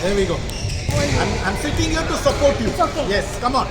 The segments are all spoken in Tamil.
There we go. I'm sitting here to support you. It's okay. Yes, come on.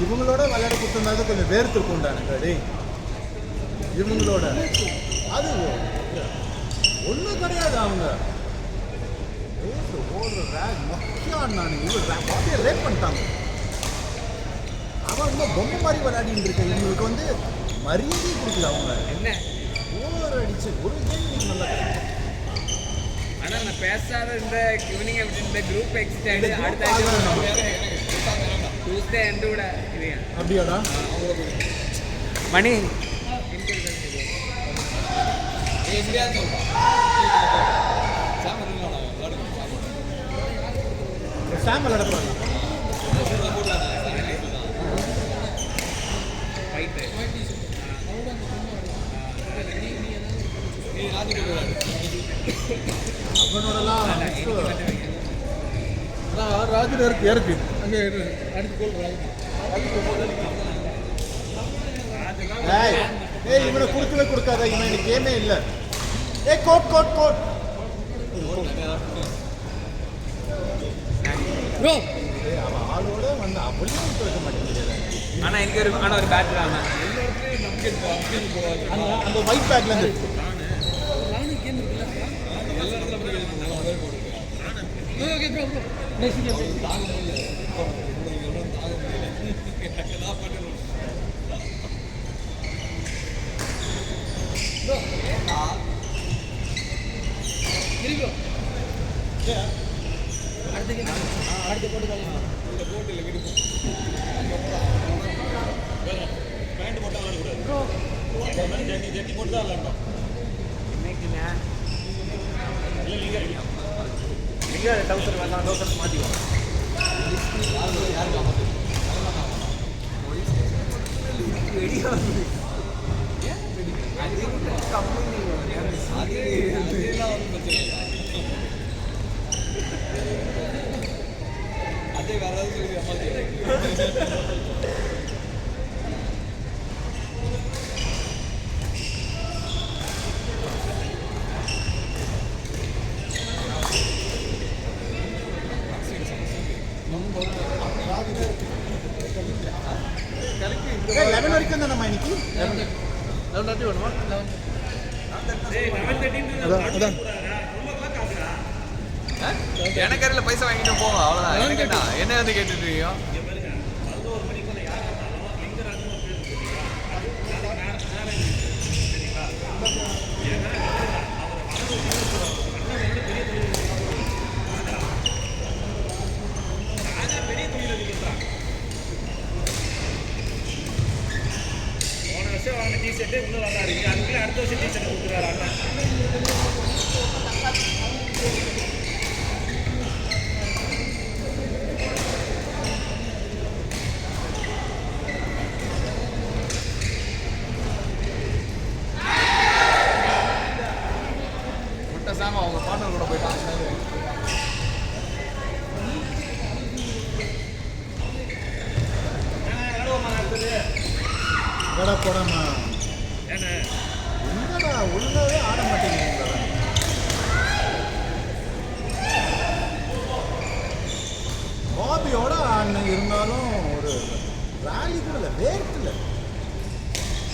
இவங்களோட விளையாட கொடுத்தது கொஞ்சம் வேர்த்துருக்குண்டானுங்க டேய் இவங்களோட அது ஒன்றும் கிடையாது அவங்க ஓடுற ரேக் மொக்கையான் நான் இவர் அப்படியே ரேப் பண்ணிட்டாங்க அவன் இன்னும் பொம்மை மாதிரி விளையாடிட்டு இருக்கேன் இவங்களுக்கு வந்து மரியாதை கொடுக்கல அவங்க என்ன ஓவர் அடிச்சு ஒரு கேம் நீங்க நல்லா ஆனால் நான் பேசாத இந்த ஈவினிங் இந்த குரூப் எக்ஸ்டெண்ட் அடுத்த டியூஸ்டே எண்டு கூட இது அப்படியாடா மணி சாம் விளையாட அவனோடலாம் ராஜு இருக்கு அங்கே அடுத்து கோல் ஏய் இவனை கொடுக்கவே கொடுக்காத இவன் எனக்கு கேமே இல்லை ஏய் கோட் கோட் கோட் ப்ரோ அவன் ஆளோட வந்து அப்படியும் இருக்க மாட்டேங்குது ஆனால் எனக்கு ஒரு பேட் தான் அந்த white பேக்லேருந்து Okay, bro. Next game. Bro. Here you go. Yeah. அடுத்த கேம் அடுத்த போட்டு காலைமா இந்த போட் இல்ல வீடு பேண்ட் போட்டா விளையாட கூடாது ப்ரோ ஜட்டி போட்டு தான் விளையாடணும் இன்னைக்குங்க இல்ல நீங்க நீங்க டவுசர் வேணாம் டவுசர் மாத்திக்கோ யாருக்கு வீடியோ அதே வேற லெவன் வரைக்கும் தான் நம்ம இன்னைக்கு 11:30 வேணுமா 11:30 எனக்கு அறில பைசா வாங்கிட்டு போங்க அவ்வளோதான் எனக்கு என்ன வந்து கேட்டுட்டு இருக்கீங்க டீ-ஷர்ட் இன்னும் நல்லா இருக்கு அதுக்குள்ள அடுத்த வருஷம் டீ-ஷர்ட் கொடுத்துறாரு அண்ணா சாம அவங்க பார்ட்னர் கூட போயிட்டாங்க போடாமா என்னடா உள்ளவே ஆட மாட்டேங்கிறீங்களா பாபியோட ஆடின இருந்தாலும் ஒரு ராலி கூட இல்லை வேர்த்துல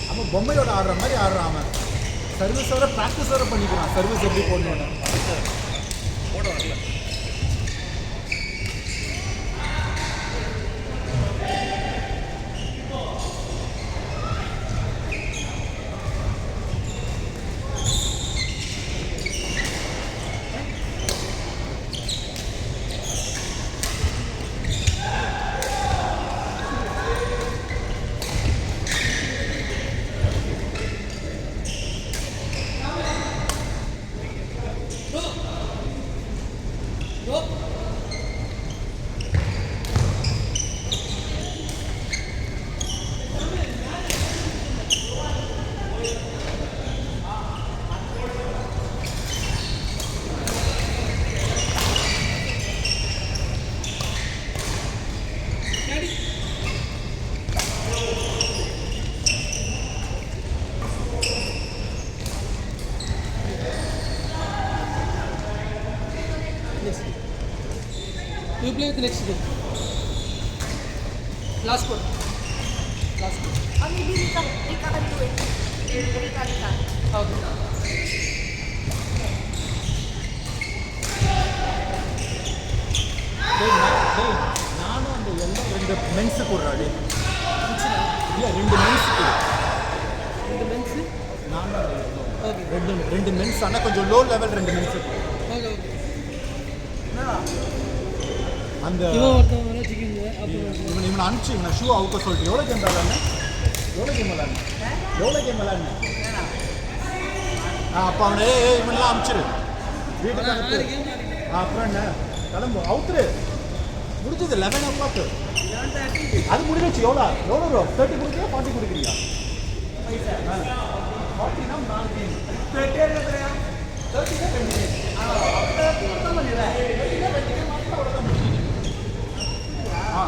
அவன் பொம்மையோட ஆடுற மாதிரி ஆடுறான் அவன் சர்வீஸோட ப்ராக்டிஸோட பண்ணிக்கிறான் சர்வீஸ் எப்படி போடணும்னு போட வரல You play with the next game. Last one. Last one. Maybe Rika can do it. Rika. Okay. நானும் அந்த எல்லாம் 2 மென்ஸு போடுறாடி இல்லை 2 மென்ஸு ரெண்டு மென்ஸு நானும் அந்த ஓகே ரெண்டு மென்ஸ் ஆனால் கொஞ்சம் low level 2 men's okay okay அந்த இவன் ஒருத்தன் வர சிக்கிங்க அப்புறம் இவனை அனுப்பிச்சு இவனை ஷூ அவுக்க சொல்லிட்டு எவ்வளோ கேம் விளாட்னேன் எவ்வளோ கேம் விளாட்னேன் அப்போ அவனே இவனெல்லாம் அனுப்பிச்சிரு வீட்டுக்கு அனுப்பு அப்புறம் என்ன கிளம்பு அவுத்துரு முடிஞ்சது 11 o'clock அது முடிஞ்சிச்சு எவ்வளோ ப்ரோ 30 கொடுக்குறியா 40 கொடுக்குறியா 40னா 4 கேம் 30 ஆ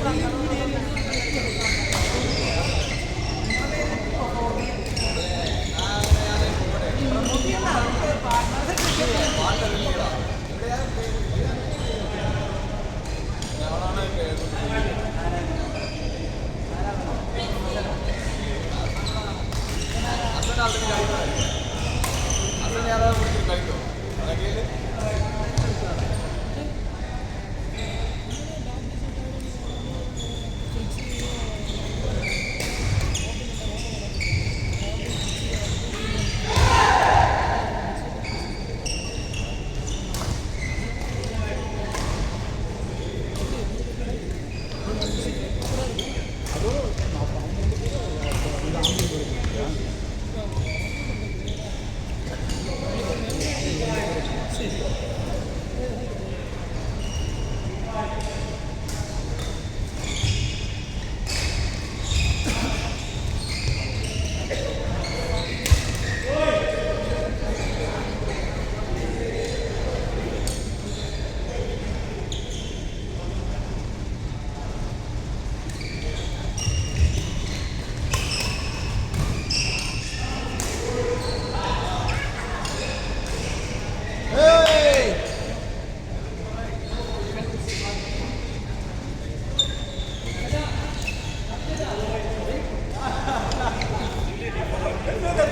Thank you. யாராவது கொடுத்து கழிக்கும் அதை கேளு அதோட